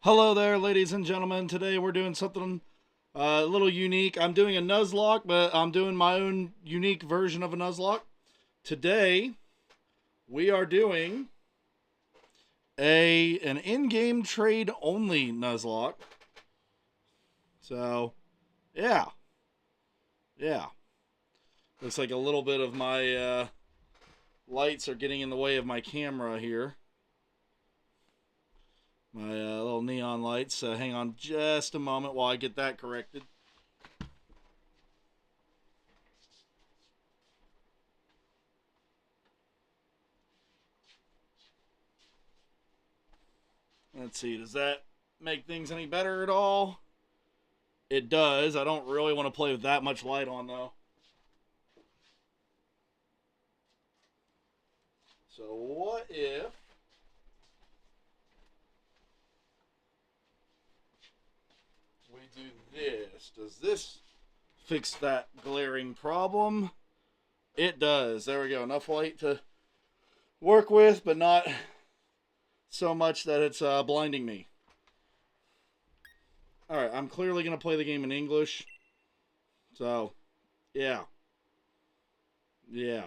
Hello there, ladies and gentlemen. Today we're doing something a little unique. I'm doing a Nuzlocke, but I'm doing my own unique version of a Nuzlocke. Today we are doing an in-game trade only Nuzlocke. So, yeah, yeah. Looks like a little bit of my lights are getting in the way of my camera here. My little neon lights. Hang on just a moment while I get that corrected. Let's see, does that make things any better at all? It does. I don't really want to play with that much light on, though. So what if we do this? Does this fix that glaring problem? It does. There we go. Enough light to work with, but not so much that it's blinding me. Alright, I'm clearly going to play the game in English. So, yeah. Yeah.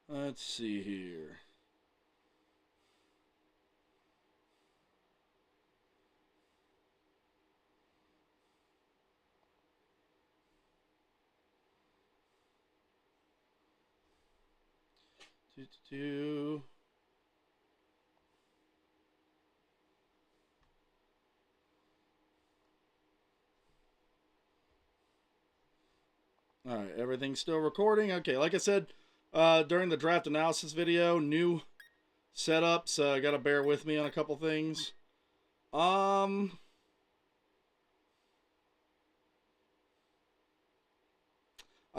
Let's see here. Alright, everything's still recording. Okay, like I said, during the draft analysis video, new setups. Gotta bear with me on a couple things. I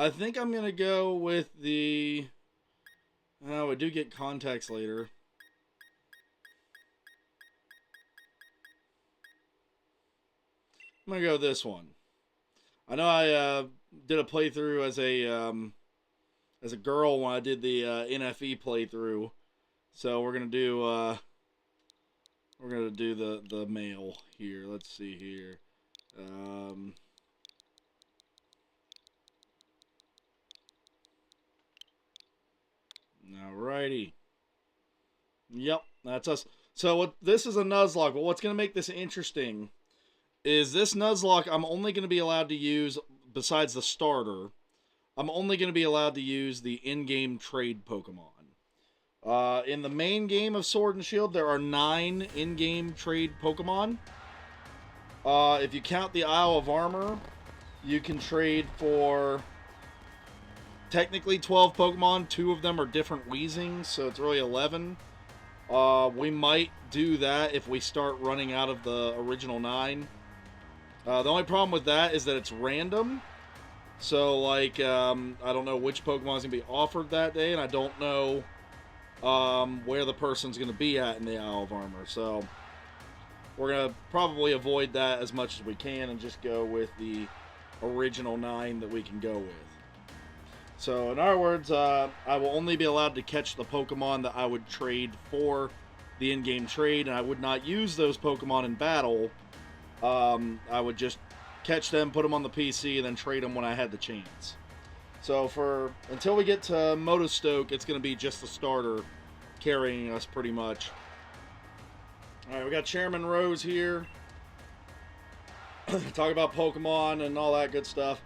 think I'm gonna go with the. Oh, we do get contacts later. I'm gonna go this one. I know I did a playthrough as a girl when I did the NFE playthrough, so we're gonna do the male here. Let's see here. Alrighty. Yep, that's us. So what? This is a Nuzlocke, but what's gonna make this interesting is this Nuzlocke I'm only going to be allowed to use, besides the starter, I'm only going to be allowed to use the in-game trade Pokemon. In the main game of Sword and Shield, there are 9 in-game trade Pokemon. If you count the Isle of Armor, you can trade for technically 12 Pokemon. 2 of them are different Weezings, so it's really 11. We might do that if we start running out of the original 9. The only problem with that is that it's random. So, like, I don't know which Pokemon is going to be offered that day, and I don't know where the person's going to be at in the Isle of Armor. So, we're going to probably avoid that as much as we can and just go with the original 9 that we can go with. So, in other words, I will only be allowed to catch the Pokemon that I would trade for the in-game trade, and I would not use those Pokemon in battle. I would just catch them, put them on the PC, and then trade them when I had the chance. So until we get to Motostoke, it's going to be just the starter carrying us pretty much. Alright, we got Chairman Rose here. Talk about Pokemon and all that good stuff.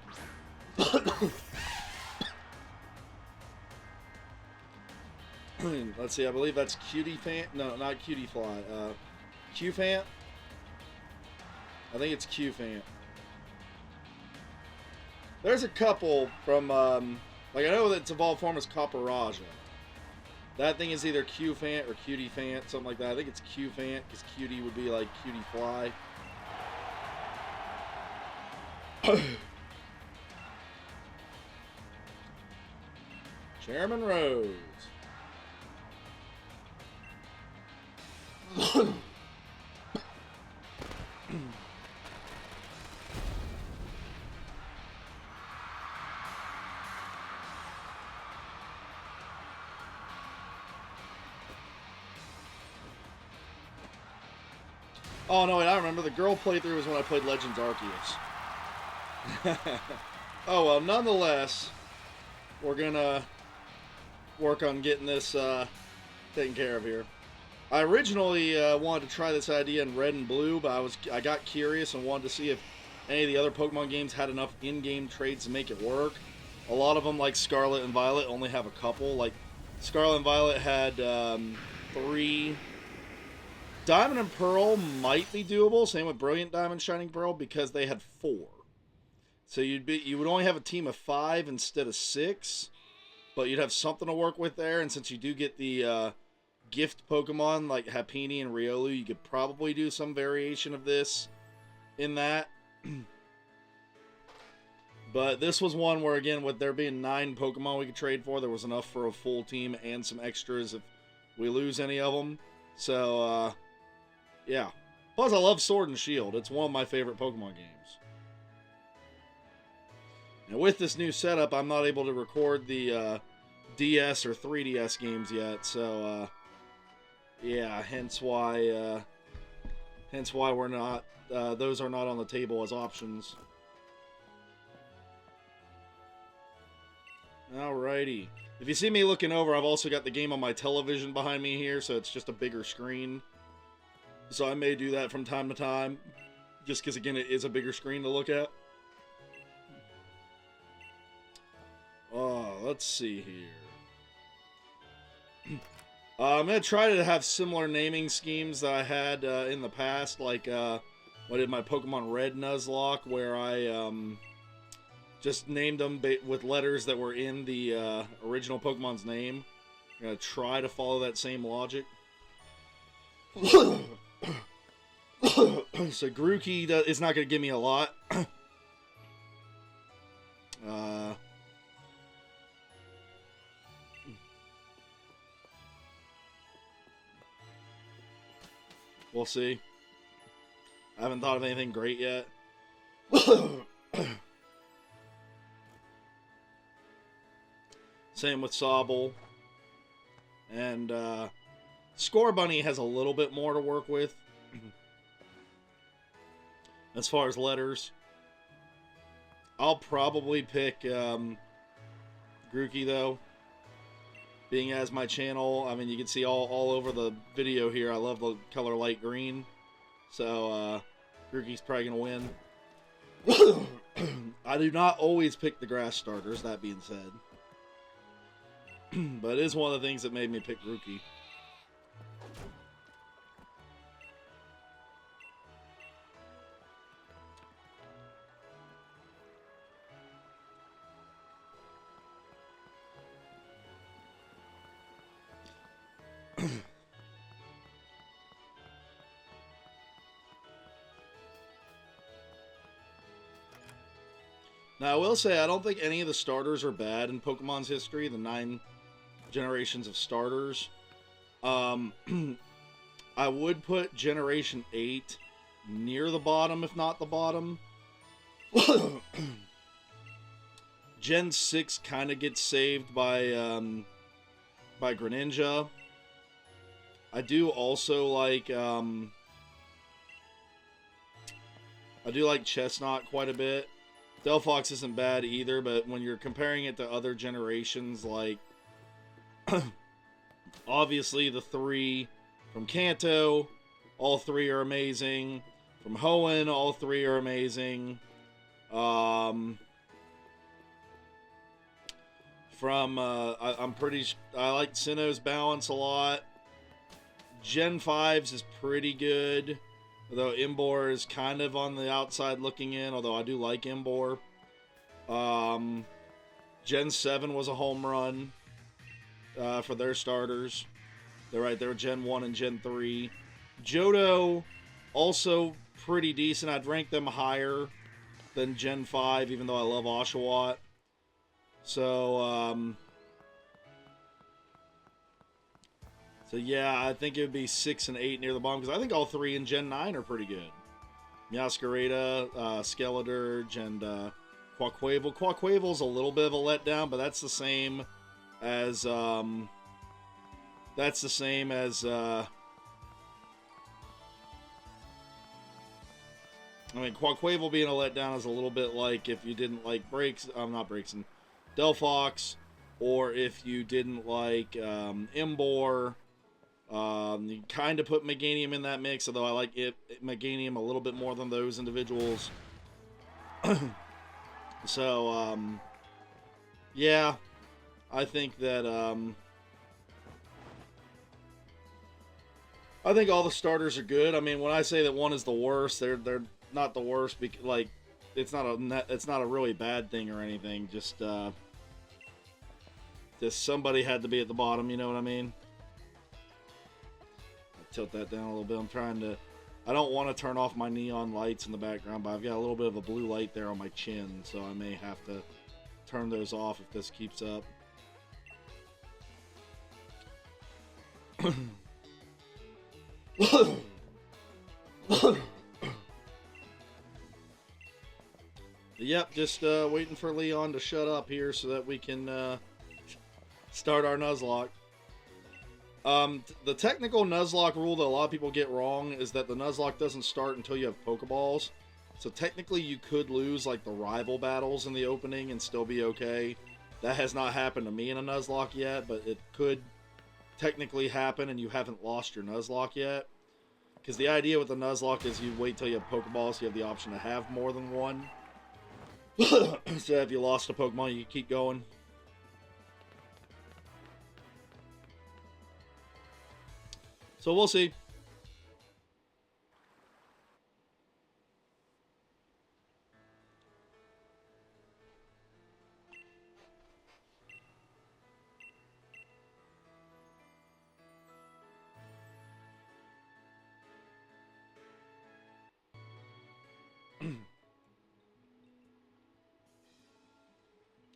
Let's see, I believe that's Cutie Fan. No, not Cutie Fly. Q-Fant? I think it's Q-Fant. There's a couple from, like, I know that its evolved form is Copperajah. That thing is either Q-Fant or Cutie Fant, something like that. I think it's Q-Fant, because Cutie would be like Cutie Fly. Chairman Rose. Oh, no, wait, I remember. The girl playthrough was when I played Legends Arceus. Oh, well, nonetheless, we're gonna work on getting this taken care of here. I originally wanted to try this idea in Red and Blue, but I got curious and wanted to see if any of the other Pokemon games had enough in-game trades to make it work. A lot of them, like Scarlet and Violet, only have a couple. Like Scarlet and Violet had 3. Diamond and Pearl might be doable. Same with Brilliant Diamond, Shining Pearl, because they had 4. So you would only have a team of 5 instead of 6, but you'd have something to work with there. And since you do get the gift Pokemon like Happiny and Riolu, you could probably do some variation of this in that. But this was one where, again, with there being 9 Pokemon we could trade for, there was enough for a full team and some extras if we lose any of them. So, yeah. Plus, I love Sword and Shield. It's one of my favorite Pokemon games. And with this new setup, I'm not able to record the DS or 3DS games yet, so yeah, hence why we're not those are not on the table as options. Alrighty. If you see me looking over, I've also got the game on my television behind me here, so it's just a bigger screen. So I may do that from time to time, just because, again, it is a bigger screen to look at. Let's see here. I'm going to try to have similar naming schemes that I had in the past, like what I did my Pokemon Red Nuzlocke, where I just named them with letters that were in the original Pokemon's name. I'm going to try to follow that same logic. So Grookey is not going to give me a lot. We'll see. I haven't thought of anything great yet. Same with Sobble. And Score Bunny has a little bit more to work with as far as letters. I'll probably pick Grookey, though. Being as my channel, I mean, you can see all over the video here, I love the color light green. So, Grookey's probably going to win. I do not always pick the grass starters, that being said. But it is one of the things that made me pick Grookey. Now, I will say, I don't think any of the starters are bad in Pokemon's history, the 9 generations of starters. I would put Generation 8 near the bottom, if not the bottom. Gen 6 kind of gets saved by Greninja. I do also like... I do like Chestnut quite a bit. Delphox isn't bad either, but when you're comparing it to other generations, like, obviously the 3 from Kanto, all 3 are amazing. From Hoenn, all 3 are amazing. I like Sinnoh's balance a lot. Gen 5's is pretty good. Although Imbor is kind of on the outside looking in, although I do like Imbor. Gen 7 was a home run for their starters. They're right, they were Gen 1 and Gen 3. Johto, also pretty decent. I'd rank them higher than Gen 5, even though I love Oshawott. So, yeah, I think it would be 6 and 8 near the bottom, because I think all 3 in Gen 9 are pretty good. Meowscarada, Skeledirge, and Quaquaval. Quaquaval's a little bit of a letdown, but that's the same as I mean, Quaquaval being a letdown is a little bit like if you didn't like Breaks, not Breakson, Delphox, or if you didn't like Embor. You kind of put Meganium in that mix, although I like Meganium a little bit more than those individuals. So, yeah, I think that, I think all the starters are good. I mean, when I say that one is the worst, they're not the worst because, like, it's not a really bad thing or anything. Just somebody had to be at the bottom. You know what I mean? I'll tilt that down a little bit. I'm trying to. I don't want to turn off my neon lights in the background, but I've got a little bit of a blue light there on my chin, so I may have to turn those off if this keeps up. Yep, just waiting for Leon to shut up here so that we can start our Nuzlocke. The technical Nuzlocke rule that a lot of people get wrong is that the Nuzlocke doesn't start until you have Pokeballs. So technically you could lose like the rival battles in the opening and still be okay. That has not happened to me in a Nuzlocke yet, but it could technically happen and you haven't lost your Nuzlocke yet. Because the idea with the Nuzlocke is you wait till you have Pokeballs, so you have the option to have more than one. So if you lost a Pokemon, you keep going. So we'll see.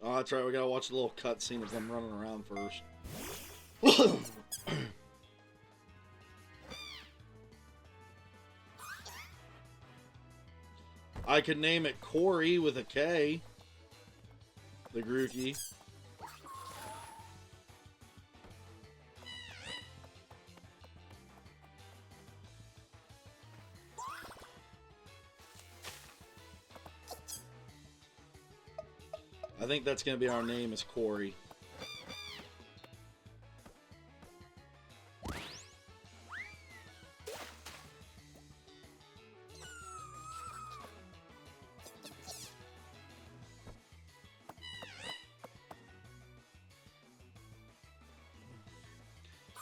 Oh, that's right. We gotta watch a little cutscene of them running around first. I could name it Corey with a K. The Grookey. I think that's going to be our name is Corey.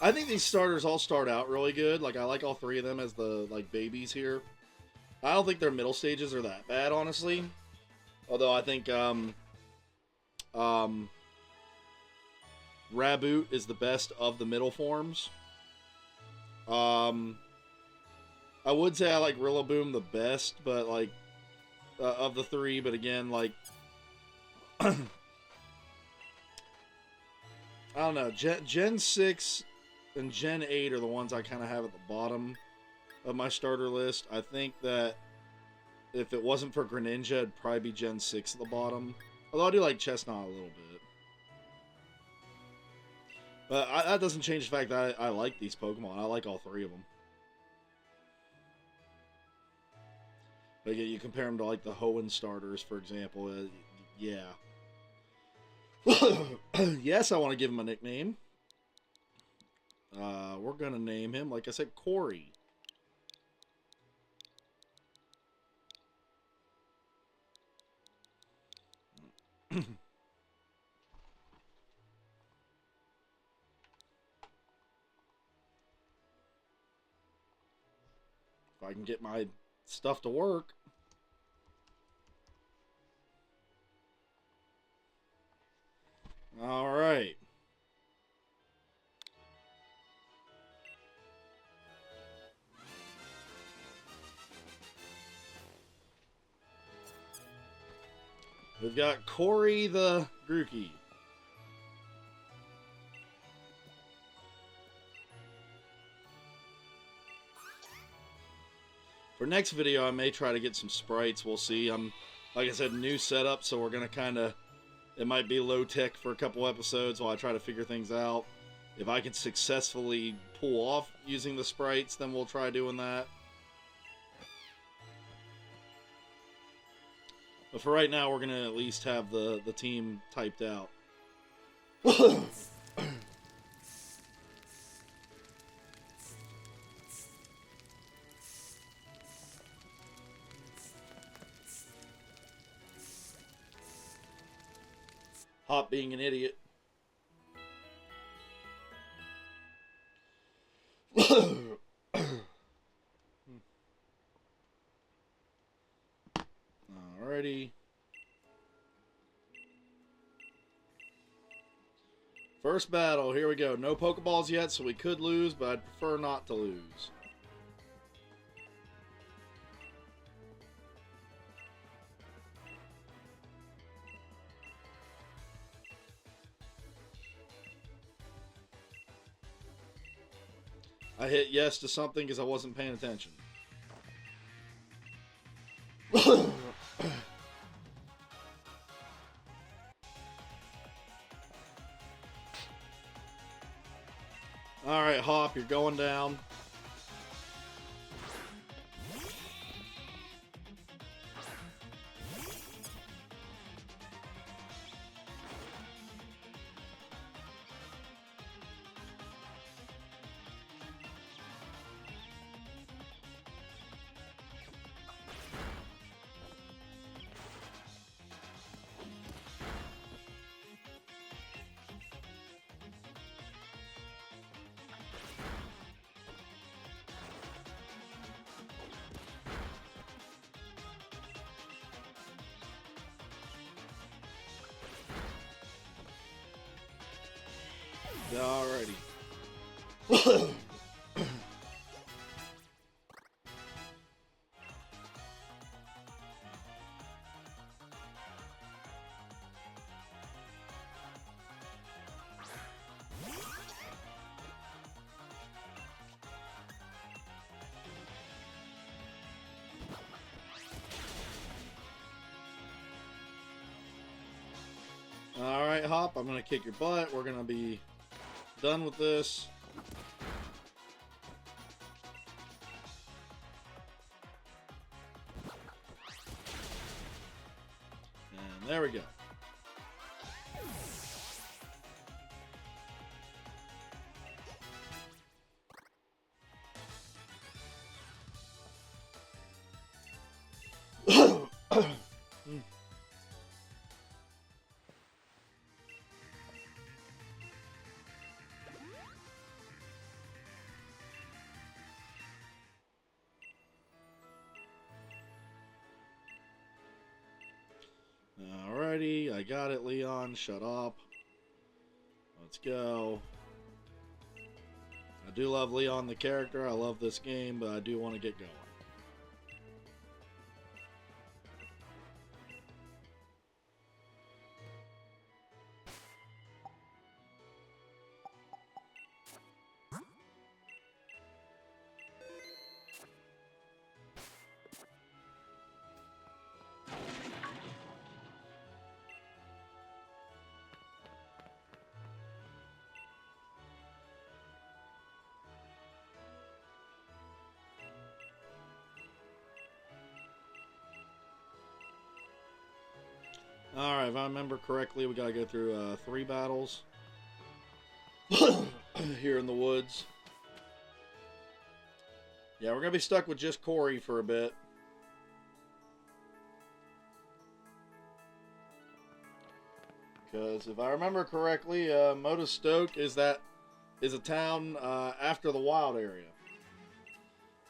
I think these starters all start out really good. Like, I like all three of them as the, like, babies here. I don't think their middle stages are that bad, honestly. Although I think, Raboot is the best of the middle forms. I would say I like Rillaboom the best, but, like, of the three, but again, like, I don't know, Gen 6 and Gen 8 are the ones I kind of have at the bottom of my starter list. I think that if it wasn't for Greninja, it'd probably be Gen 6 at the bottom. Although I do like Chestnut a little bit. But that doesn't change the fact that I like these Pokemon. I like all three of them. But again, you compare them to like the Hoenn starters, for example. Yeah. Yes, I want to give him a nickname. We're going to name him, like I said, Corey. If I can get my stuff to work. All right. We've got Corey the Grookey. For next video, I may try to get some sprites. We'll see. Like I said, new setup, so we're going to kind of... It might be low-tech for a couple episodes while I try to figure things out. If I can successfully pull off using the sprites, then we'll try doing that. But for right now, we're going to at least have the team typed out. Hop being an idiot. Alrighty. First battle, here we go. No Pokeballs yet, so we could lose, but I'd prefer not to lose. I hit yes to something because I wasn't paying attention. Alright, Hop, you're going down. Alrighty. Alright, Hop, I'm going to kick your butt. We're going to be done with this. And there we go. Alrighty, I got it, Leon. Shut up. Let's go. I do love Leon the character. I love this game, but I do want to get going. Alright, if I remember correctly, we gotta go through 3 battles here in the woods. Yeah, we're gonna be stuck with just Corey for a bit. Because if I remember correctly, Motostoke is a town after the wild area.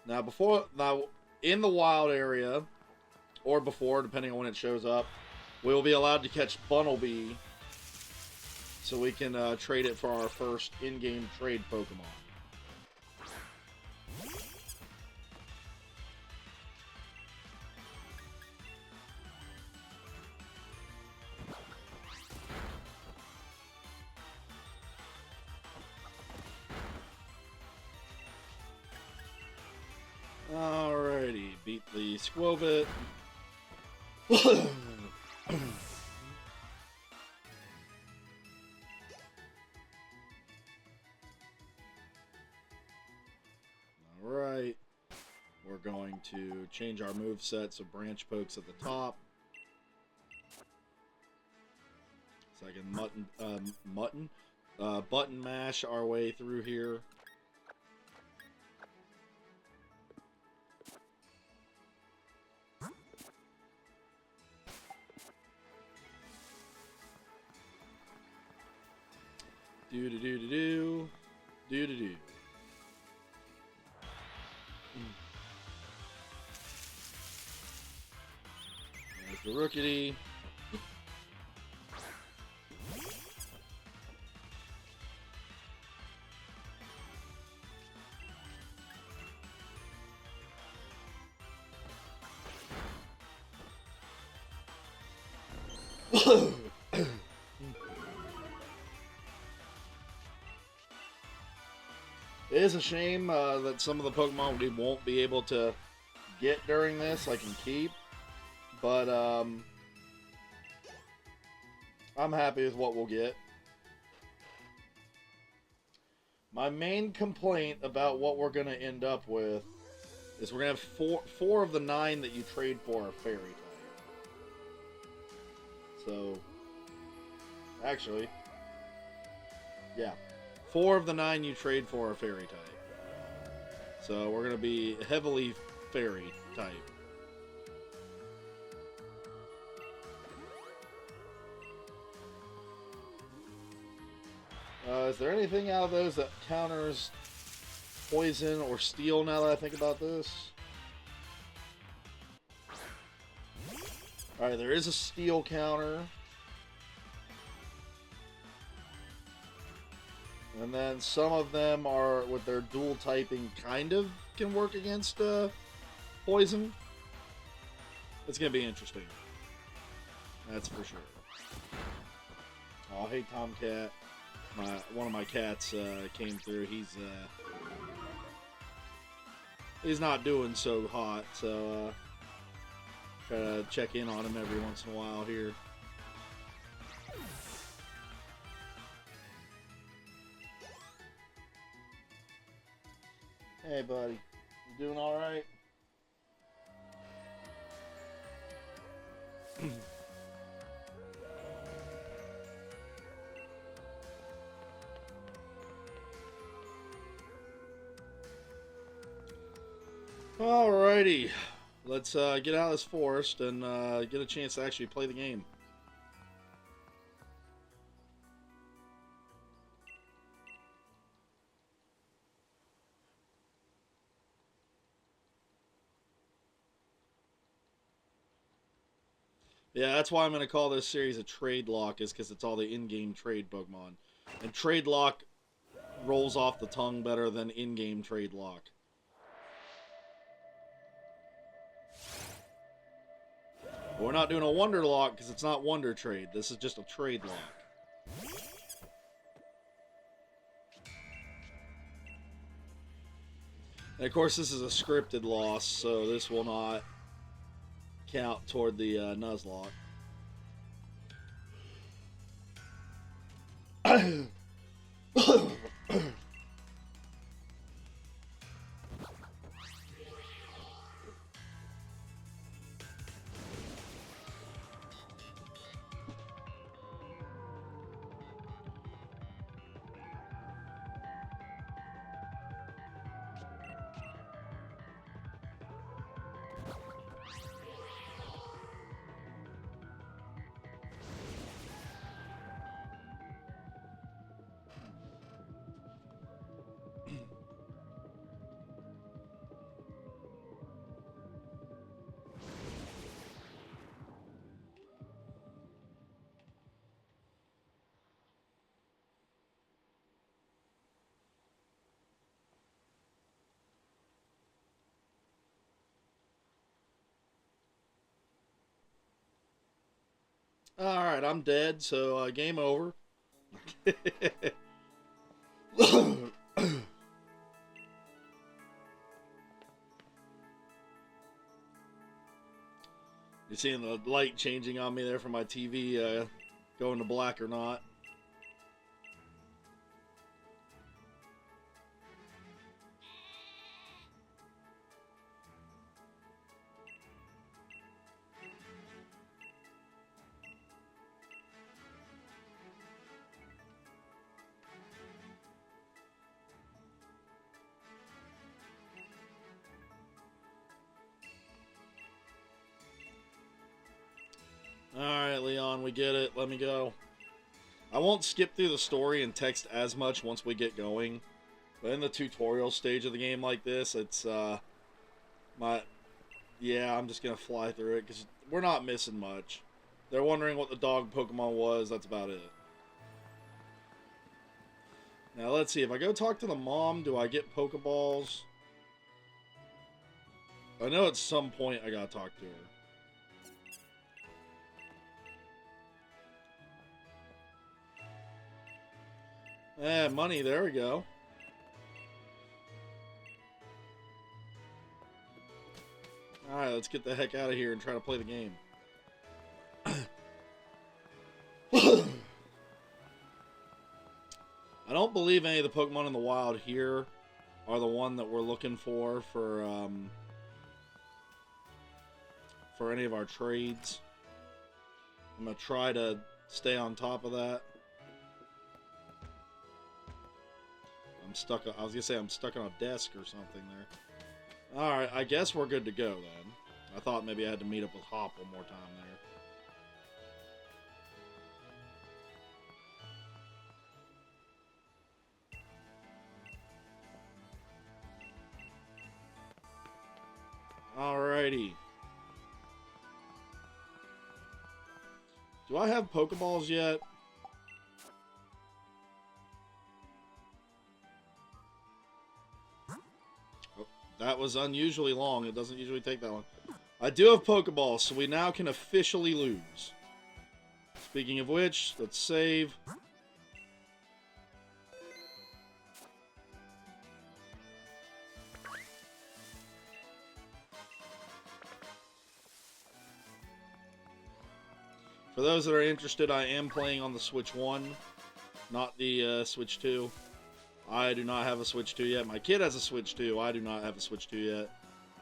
Now in the wild area, or before, depending on when it shows up, we will be allowed to catch Bunnelby, so we can trade it for our first in-game trade Pokemon. Alrighty, beat the Squovit. Alright. We're going to change our moveset so Branch Poke's at the top. I can button mash our way through here. Do. There's the rookity. It is a shame that some of the Pokemon we won't be able to get during this I can keep, but I'm happy with what we'll get. My main complaint about what we're going to end up with is we're going to have four of the 9 that you trade for are Fairy type. So, actually, yeah. 4 of the 9 you trade for are Fairy type. So we're going to be heavily Fairy type. Is there anything out of those that counters poison or steel now that I think about this? Alright, there is a steel counter. And then some of them are, with their dual typing, kind of can work against poison. It's going to be interesting. That's for sure. Oh, hey, Tomcat. One of my cats came through. He's not doing so hot, so try to check in on him every once in a while here. Hey, buddy. You doing all right? Alrighty. Let's get out of this forest and get a chance to actually play the game. Yeah, that's why I'm going to call this series a Tradelock, is because it's all the in-game trade Pokemon. And Tradelock rolls off the tongue better than in-game Tradelock. But we're not doing a Wonder Lock because it's not Wonder Trade. This is just a Trade Lock. And of course, this is a scripted loss, so this will not count toward the Nuzlocke. Alright, I'm dead, so game over. You're seeing the light changing on me there from my TV going to black or not. Alright, Leon, we get it. Let me go. I won't skip through the story and text as much once we get going. But in the tutorial stage of the game like this, it's, yeah, I'm just gonna fly through it, because we're not missing much. They're wondering what the dog Pokemon was, that's about it. Now, let's see, if I go talk to the mom, do I get Pokeballs? I know at some point I gotta talk to her. Money, there we go. Alright, let's get the heck out of here and try to play the game. I don't believe any of the Pokemon in the wild here are the one that we're looking for any of our trades. I'm going to try to stay on top of that. I'm stuck on a desk or something there. Alright, I guess we're good to go then. I thought maybe I had to meet up with Hop one more time there. Alrighty. Do I have Pokeballs yet? Oh, that was unusually long. It doesn't usually take that long. I do have Pokeballs, so we now can officially lose. Speaking of which, let's save. For those that are interested, I am playing on the Switch 1, not the Switch 2. I do not have a Switch 2 yet. My kid has a Switch 2. I do not have a Switch 2 yet.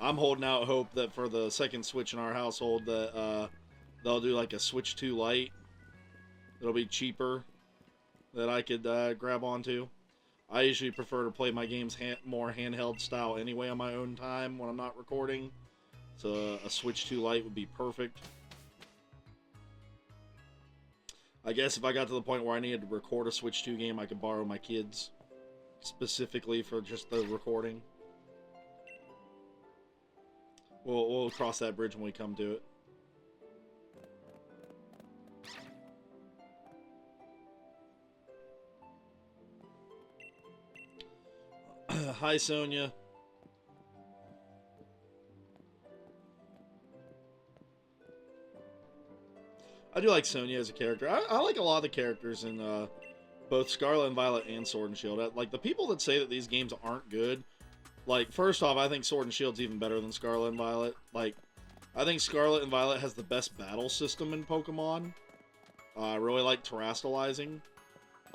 I'm holding out hope that for the second Switch in our household that they'll do like a Switch 2 Lite. It'll be cheaper that I could grab onto. I usually prefer to play my games more handheld style anyway on my own time when I'm not recording. So a Switch 2 Lite would be perfect. I guess if I got to the point where I needed to record a Switch 2 game, I could borrow my kids specifically for just the recording. We'll cross that bridge when we come to it. Hi, Sonia. I do like Sonia as a character. I like a lot of the characters in both Scarlet and Violet and Sword and Shield. Like, the people that say that these games aren't good, like, first off, I think Sword and Shield's even better than Scarlet and Violet. Like, I think Scarlet and Violet has the best battle system in Pokemon. I really like terastallizing.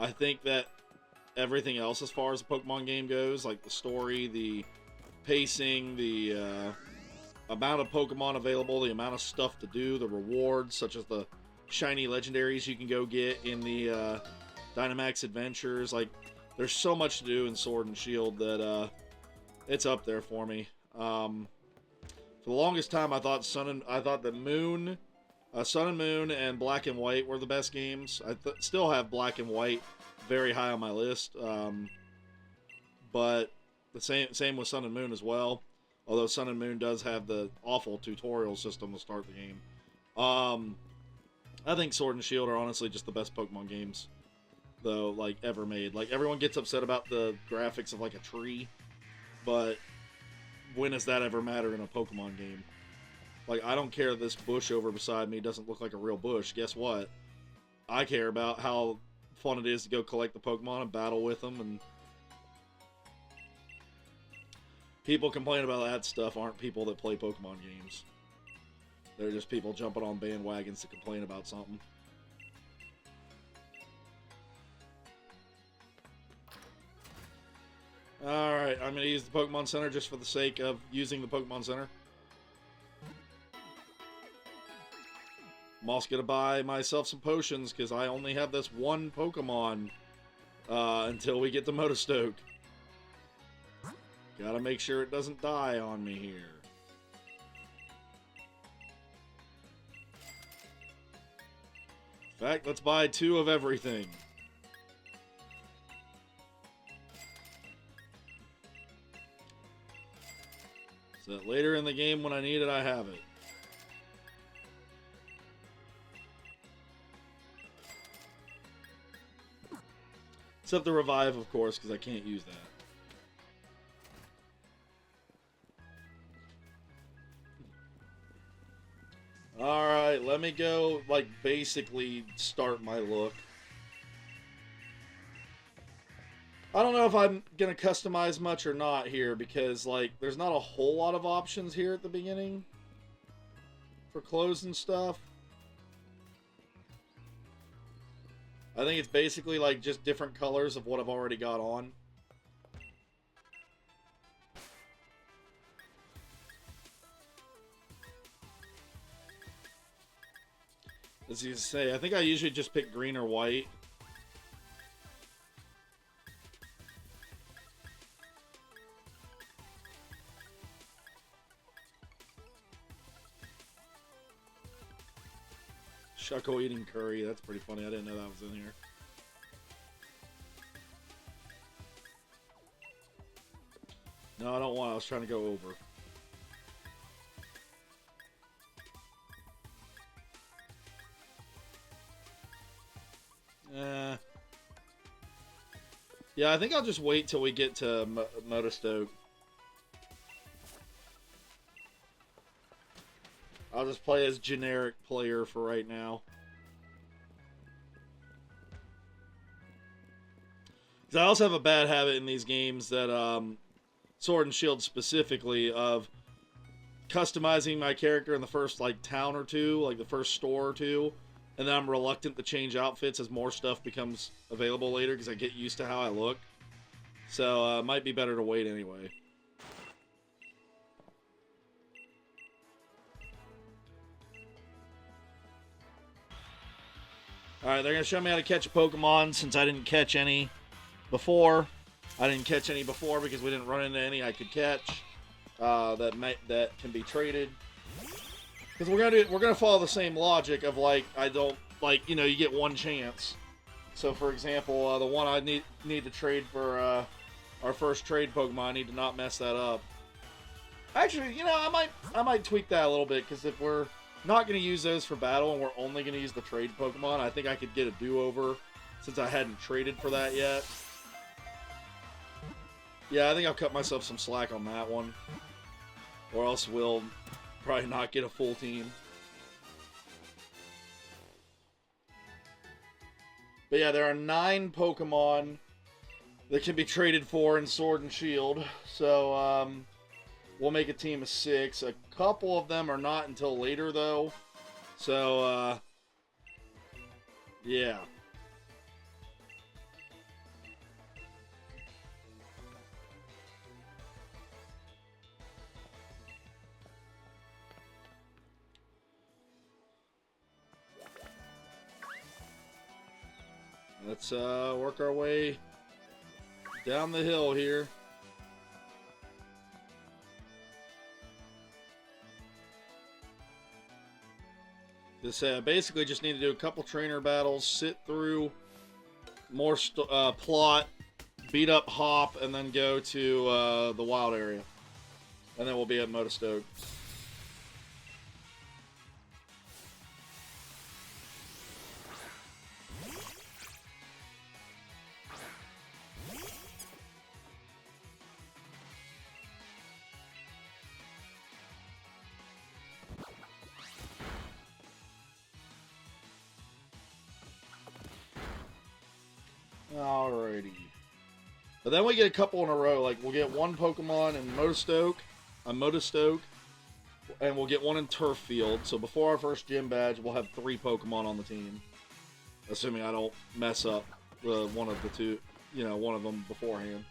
I think that everything else as far as the Pokemon game goes, like the story, the pacing, the amount of Pokemon available, the amount of stuff to do, the rewards, such as the shiny legendaries you can go get in the Dynamax Adventures. Like, there's so much to do in Sword and Shield that it's up there for me. For the longest time, I thought Sun and Moon and Black and White were the best games. I still have Black and White very high on my list, but the same with Sun and Moon as well. Although Sun and Moon does have the awful tutorial system to start the game. I think Sword and Shield are honestly just the best Pokemon games, though, like, ever made. Like, everyone gets upset about the graphics of, like, a tree, but when does that ever matter in a Pokemon game? Like, I don't care this bush over beside me doesn't look like a real bush. Guess what? I care about how fun it is to go collect the Pokemon and battle with them, and people complain about that stuff aren't people that play Pokemon games. They're just people jumping on bandwagons to complain about something. Alright, I'm going to use the Pokemon Center just for the sake of using the Pokemon Center. I'm also going to buy myself some potions because I only have this one Pokemon until we get to Motostoke. Gotta make sure it doesn't die on me here. fact, let's buy 2 of everything. So that later in the game when I need it, I have it. Except the revive, of course, because I can't use that. Alright, let me go, like, basically start my look. I don't know if I'm going to customize much or not here, because, like, there's not a whole lot of options here at the beginning for clothes and stuff. I think it's basically, like, just different colors of what I've already got on. As you say, I think I usually just pick green or white. Shuckle eating curry, that's pretty funny. I didn't know that was in here. No, I don't want it. I was trying to go over. Yeah, I think I'll just wait till we get to Motostoke. I'll just play as generic player for right now. Because I also have a bad habit in these games that, Sword and Shield specifically, of customizing my character in the first, like, town or two, like the first store or two, and then I'm reluctant to change outfits as more stuff becomes available later because I get used to how I look. So, it might be better to wait anyway. Alright, they're going to show me how to catch a Pokemon since I didn't catch any before. I didn't catch any before because we didn't run into any I could catch that can be traded. Because we're gonna follow the same logic of, like, you get one chance. So for example, the one I need to trade for our first trade Pokemon, I need to not mess that up. Actually, I might tweak that a little bit, because if we're not gonna use those for battle and we're only gonna use the trade Pokemon, I think I could get a do-over since I hadn't traded for that yet. Yeah, I think I'll cut myself some slack on that one. Or else we'll probably not get a full team. But yeah, there are 9 Pokemon that can be traded for in Sword and Shield. So, we'll make a team of 6. A couple of them are not until later, though. So, yeah. Let's work our way down the hill here. Basically just need to do a couple trainer battles, sit through more plot, beat up Hop, and then go to the wild area. And then we'll be at Motostoke. Alrighty. But then we get a couple in a row. Like, we'll get one Pokemon in Motostoke, and we'll get one in Turf Field. So before our first gym badge, we'll have 3 Pokemon on the team. Assuming I don't mess up one of the two, one of them beforehand.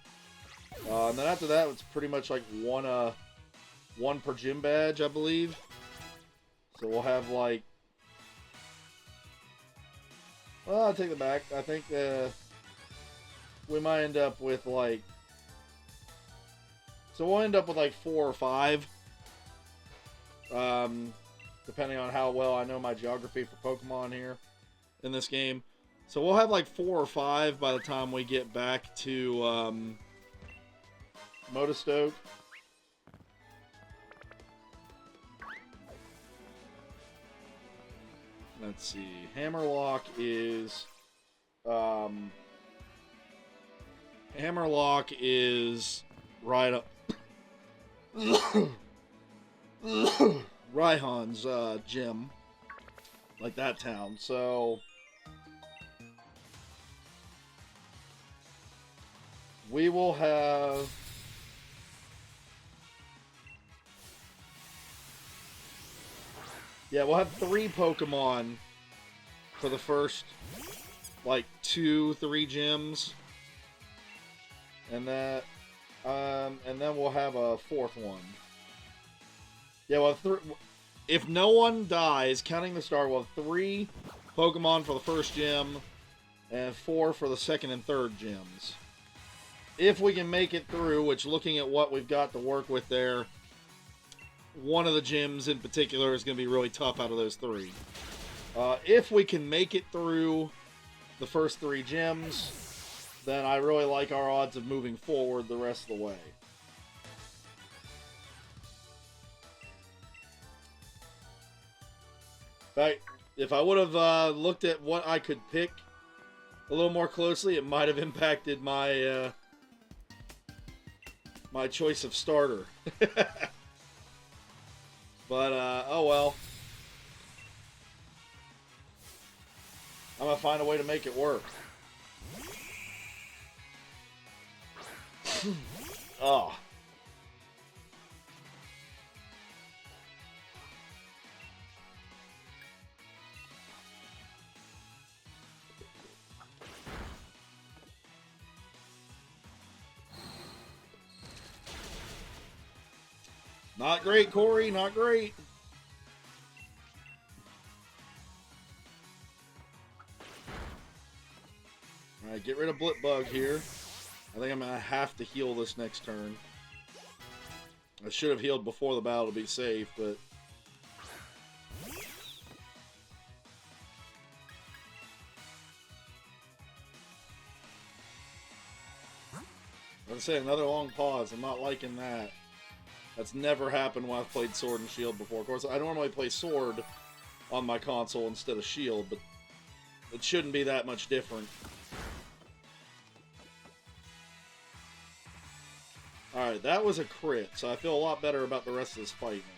And then after that, it's pretty much like one per gym badge, I believe. So we'll have, like... Well, I'll take it back. I think, we might end up with, like... So we'll end up with, like, 4 or 5. Depending on how well I know my geography for Pokemon here. in this game. So we'll have like 4 or 5 by the time we get back to Motostoke. Let's see. Hammerlock is right up Raihan's gym, like that town. So we will have we'll have 3 Pokemon for the first like 2-3 gyms, and then we'll have a 4th one. Yeah, well, if no one dies, counting the star, we'll have 3 Pokemon for the first gym, and 4 for the second and third gyms. If we can make it through, which looking at what we've got to work with there, one of the gyms in particular is going to be really tough out of those 3. If we can make it through the first 3 gyms, then I really like our odds of moving forward the rest of the way. In fact, if I would have looked at what I could pick a little more closely, it might have impacted my my choice of starter. But, oh well. I'm gonna find a way to make it work. Oh. Not great, Corey. Not great. Alright, get rid of Blipbug here. I think I'm going to have to heal this next turn. I should have healed before the battle to be safe, but... Let's say another long pause. I'm not liking that. That's never happened when I've played Sword and Shield before. Of course, I normally play Sword on my console instead of Shield, but it shouldn't be that much different. Alright, that was a crit, so I feel a lot better about the rest of this fight now.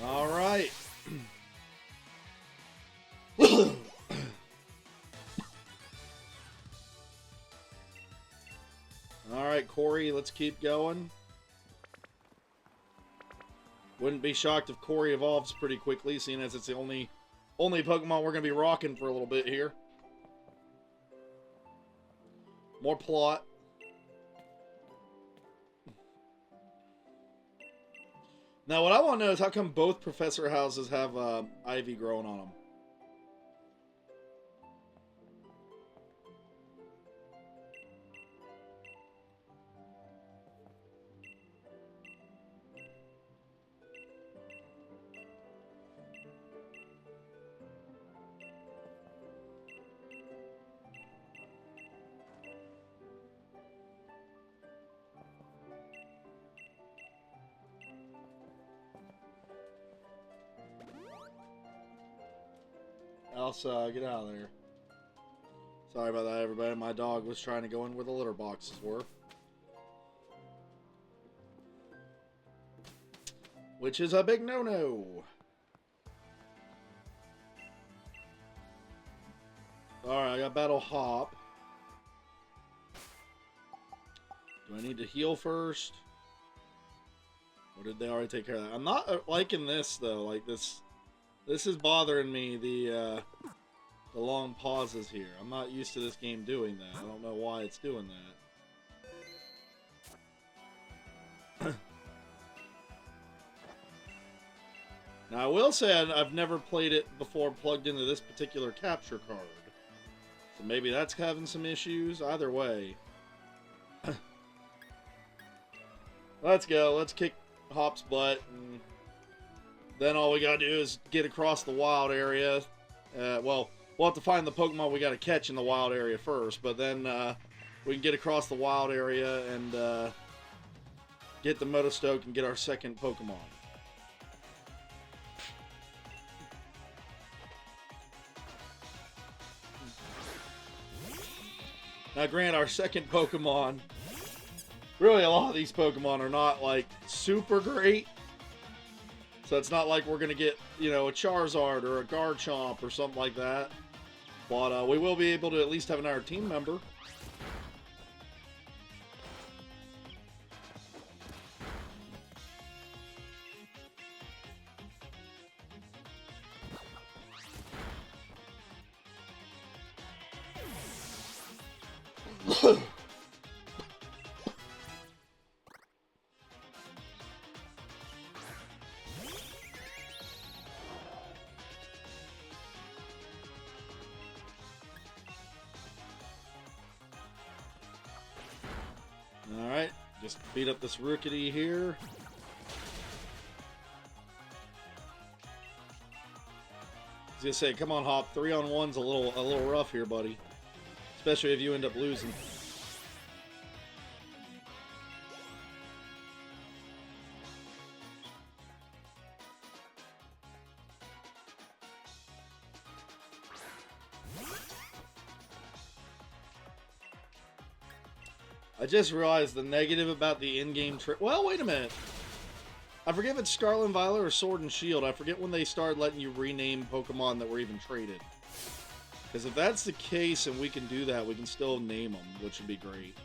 Alright. Alright, Corey, let's keep going. Wouldn't be shocked if Corey evolves pretty quickly, seeing as it's the only Pokemon we're going to be rocking for a little bit here. More plot. Now, what I want to know is how come both Professor houses have ivy growing on them? Elsa, get out of there. Sorry about that, everybody. My dog was trying to go in where the litter boxes were. Which is a big no-no. Alright, I got Battle Hop. Do I need to heal first? Or did they already take care of that? I'm not liking this, though. Like, this is bothering me, the long pauses here. I'm not used to this game doing that. I don't know why it's doing that. Now, I will say I've never played it before plugged into this particular capture card. So maybe that's having some issues. Either way. Let's go. Let's kick Hop's butt. And then all we gotta do is get across the wild area. Well, we'll have to find the Pokemon we gotta catch in the wild area first. But then we can get across the wild area and get the Motostoke and get our second Pokemon. Now, grant our second Pokemon. Really, a lot of these Pokemon are not, like, super great. So it's not like we're going to get, you know, a Charizard or a Garchomp or something like that. But we will be able to at least have another team member. Alright, just beat up this Rookity here. I was gonna say, come on, Hop. 3-on-1's a little rough here, buddy. Especially if you end up losing. I just realized the negative about the in-game trade. Well, wait a minute. I forget if it's Scarlet and Violet or Sword and Shield. I forget when they started letting you rename Pokemon that were even traded. Because if that's the case and we can do that, we can still name them, which would be great.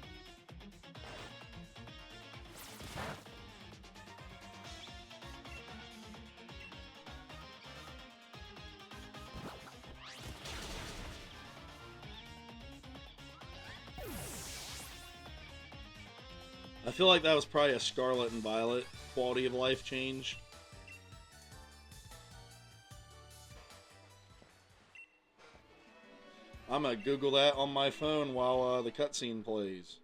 I feel like that was probably a Scarlet and Violet quality of life change. I'm gonna Google that on my phone while the cutscene plays.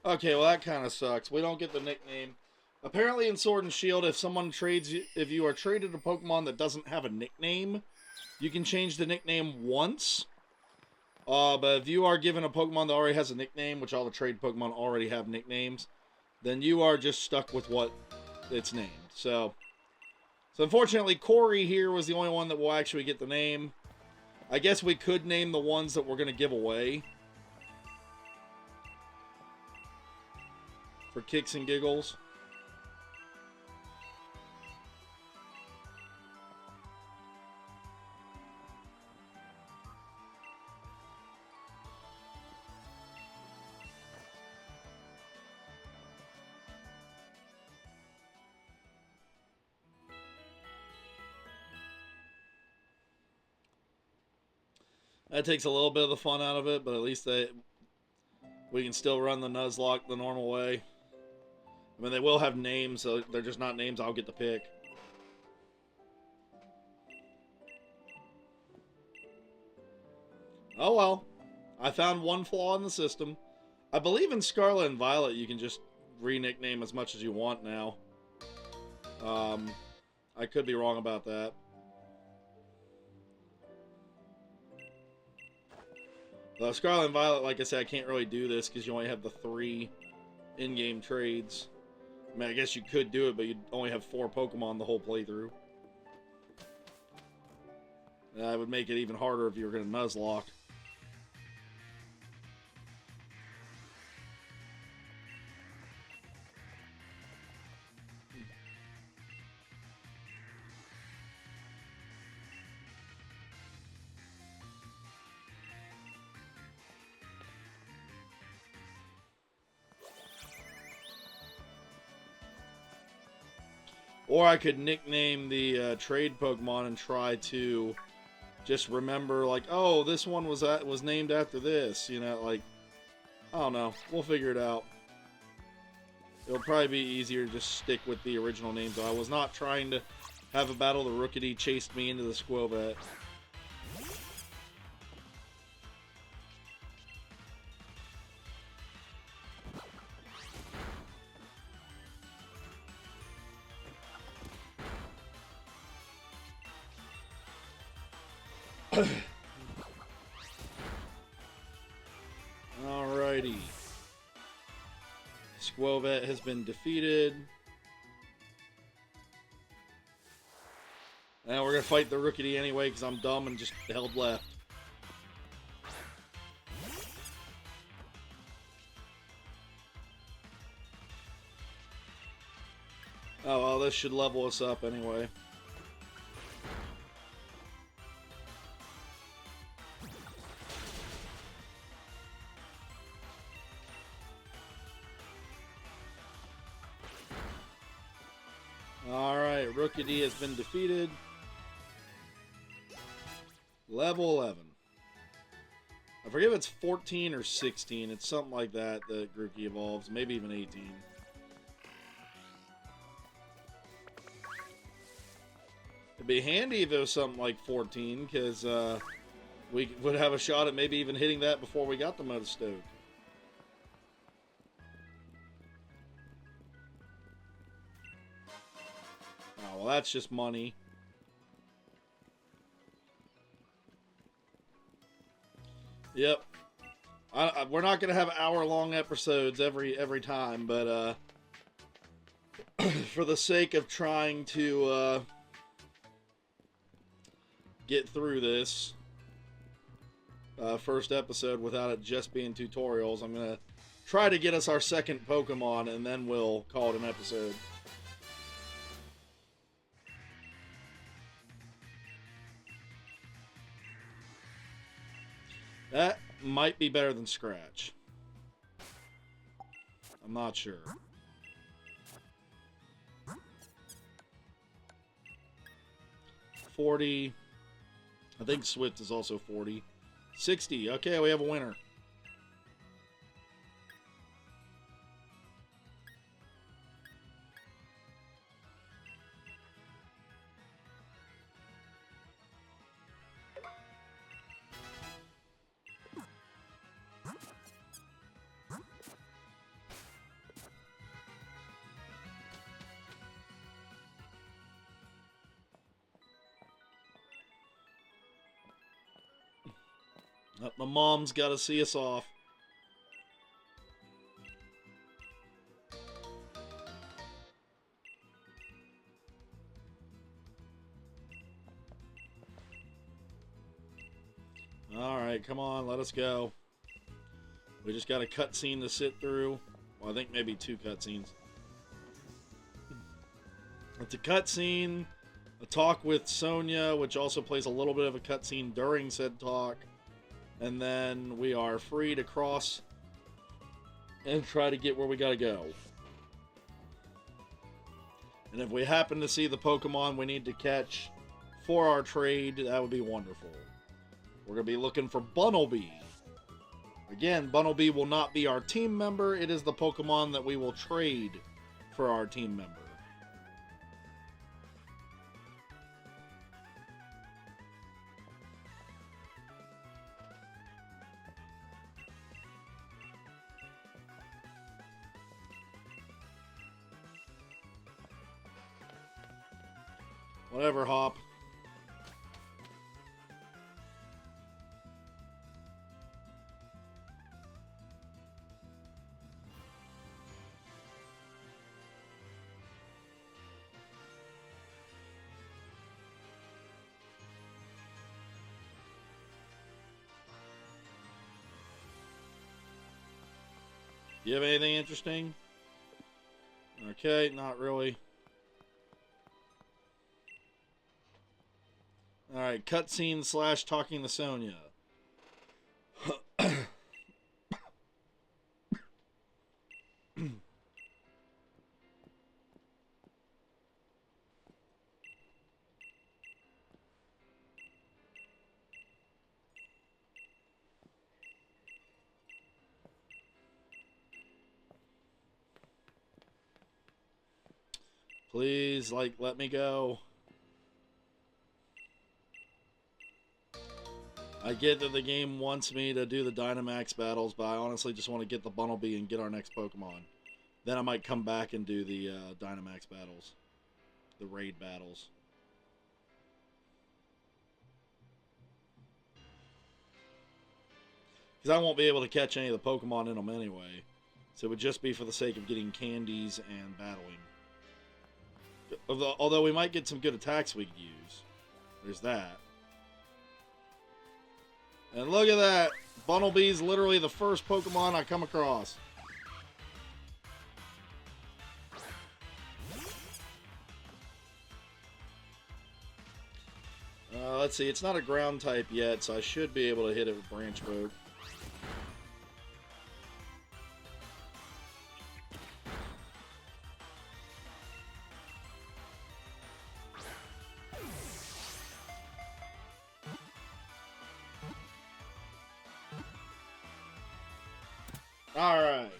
Okay, well that kind of sucks. We don't get the nickname. Apparently in Sword and Shield, if someone trades you, if you are traded a Pokemon that doesn't have a nickname, you can change the nickname once. But if you are given a Pokemon that already has a nickname, which all the trade Pokemon already have nicknames, then you are just stuck with what it's named. So unfortunately, Corey here was the only one that will actually get the name. I guess we could name the ones that we're going to give away. For kicks and giggles. That takes a little bit of the fun out of it, but at least we can still run the Nuzlocke the normal way. I mean, they will have names, so they're just not names I'll get to pick. Oh well. I found one flaw in the system. I believe in Scarlet and Violet you can just re-nickname as much as you want now. I could be wrong about that. Scarlet and Violet, like I said, I can't really do this because you only have the 3 in-game trades. I mean, I guess you could do it, but you'd only have 4 Pokemon the whole playthrough. That would make it even harder if you were going to Nuzlocke. Or I could nickname the trade Pokemon and try to just remember, like, oh, this one was named after this. You know, like, I don't know. We'll figure it out. It'll probably be easier to just stick with the original names. I was not trying to have a battle. The Rookity chased me into the Squovet. Alrighty. Squovet has been defeated. Now we're going to fight the Rookity anyway because I'm dumb and just held left. Oh, well, this should level us up anyway. Alright, Rookity has been defeated. Level 11. I forget if it's 14 or 16. It's something like that that Grookey evolves. Maybe even 18. It'd be handy if it was something like 14, because we would have a shot at maybe even hitting that before we got the Motostoke. Oh, well, that's just money. Yep. We're not gonna have hour-long episodes every time, but for the sake of trying to get through this first episode without it just being tutorials, I'm gonna try to get us our second Pokemon, and then we'll call it an episode. That might be better than Scratch. I'm not sure. $40. I think Swift is also 40. 60. Okay, we have a winner. My mom's got to see us off. Alright, come on, let us go. We just got a cutscene to sit through. Well, I think maybe 2 cutscenes. It's a cutscene, a talk with Sonia, which also plays a little bit of a cutscene during said talk. And then we are free to cross and try to get where we gotta go. And if we happen to see the Pokemon we need to catch for our trade, that would be wonderful. We're gonna be looking for Bunnelby. Again, Bunnelby will not be our team member. It is the Pokemon that we will trade for our team member. Whatever, Hop. You have anything interesting? Okay, not really. Alright, cutscene / talking to Sonia. Please, like, let me go. I get that the game wants me to do the Dynamax battles, but I honestly just want to get the Bunnelby and get our next Pokemon. Then I might come back and do the Dynamax battles. The raid battles. Because I won't be able to catch any of the Pokemon in them anyway. So it would just be for the sake of getting candies and battling. Although we might get some good attacks we could use. There's that. And look at that! Bunnelby's literally the first Pokemon I come across. Let's see, it's not a ground type yet, so I should be able to hit it with Branch Poke. Alright.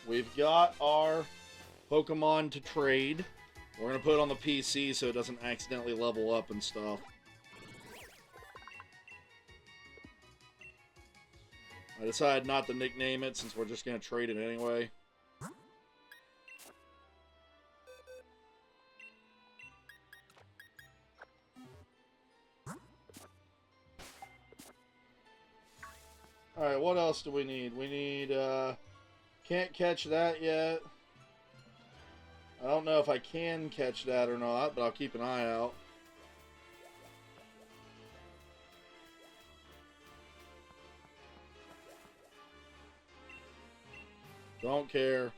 We've got our Pokemon to trade. We're going to put it on the PC so it doesn't accidentally level up and stuff. I decided not to nickname it since we're just going to trade it anyway. Alright, what else do we need? We need, can't catch that yet. I don't know if I can catch that or not, but I'll keep an eye out. Don't care.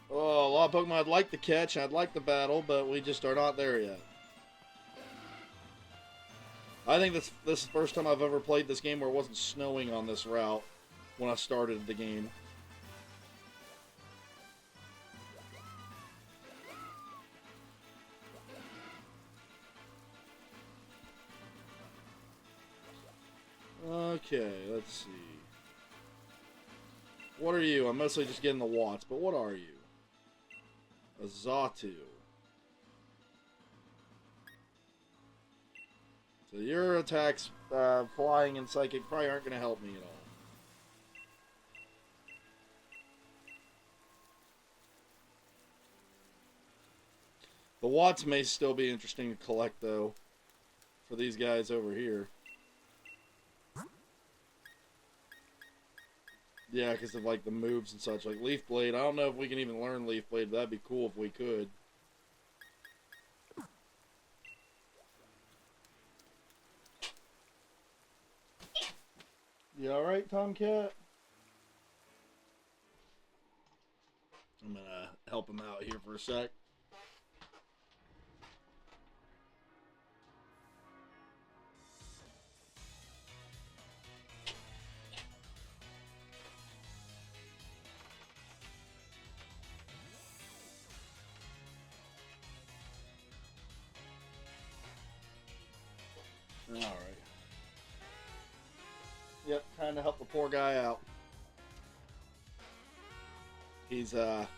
Oh, a lot of Pokemon I'd like to catch, I'd like to battle, but we just are not there yet. I think this is the first time I've ever played this game where it wasn't snowing on this route when I started the game. Okay, let's see. What are you? I'm mostly just getting the watts, but what are you? A Xatu. So your attacks, flying and psychic, probably aren't going to help me at all. The watts may still be interesting to collect, though, for these guys over here. Yeah, because of, like, the moves and such. Like, Leaf Blade, I don't know if we can even learn Leaf Blade, but that'd be cool if we could. You alright, Tomcat? I'm gonna help him out here for a sec. Alright. Yep, trying to help the poor guy out. He's got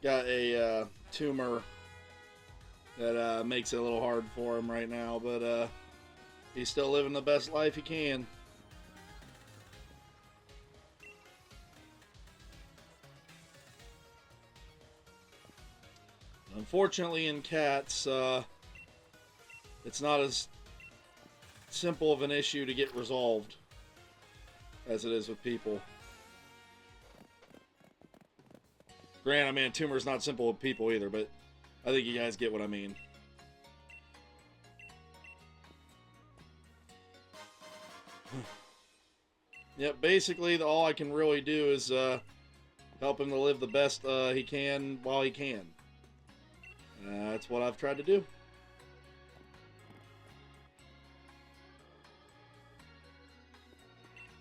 a tumor that makes it a little hard for him right now, but he's still living the best life he can. Unfortunately, in cats, it's not as simple of an issue to get resolved as it is with people. Granted, I mean, a tumor is not simple with people either, but I think you guys get what I mean. Yep, basically, all I can really do is help him to live the best he can while he can. That's what I've tried to do.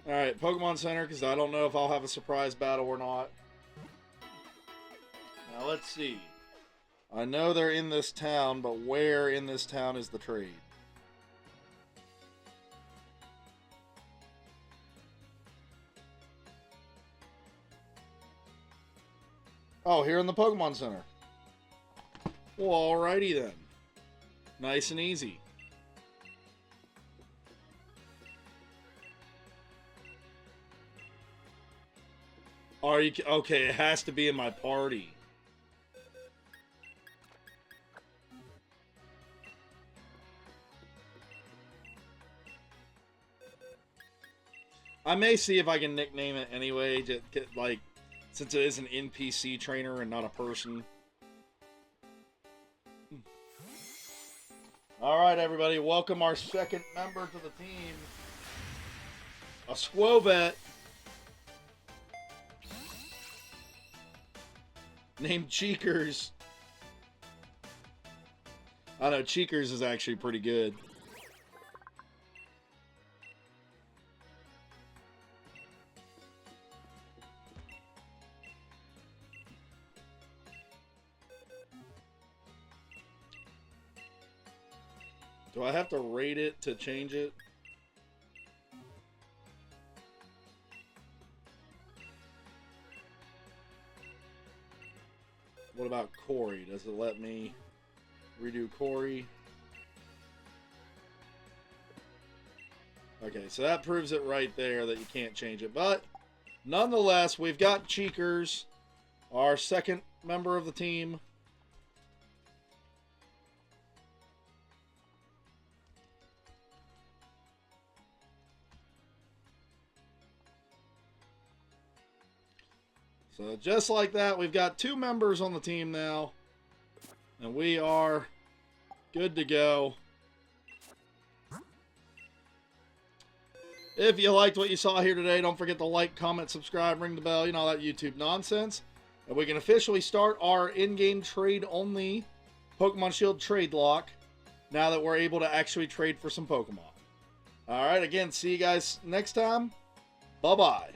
Alright, Pokemon Center, because I don't know if I'll have a surprise battle or not. Now, let's see. I know they're in this town, but where in this town is the trade? Oh, here in the Pokemon Center. Well, alrighty then. Nice and easy. Are you okay? It has to be in my party. I may see if I can nickname it anyway, to get, like, since it is an NPC trainer and not a person. Alright, everybody, welcome our second member to the team. A Squovet. Named Cheekers. I know, Cheekers is actually pretty good. Do I have to rate it to change it? What about Corey? Does it let me redo Corey? Okay, so that proves it right there that you can't change it. But nonetheless, we've got Cheekers, our second member of the team. So just like that, we've got 2 members on the team now. And we are good to go. If you liked what you saw here today, don't forget to like, comment, subscribe, ring the bell, you know, all that YouTube nonsense. And we can officially start our in-game trade-only Pokemon Shield Tradelock now that we're able to actually trade for some Pokemon. Alright, again, see you guys next time. Bye-bye.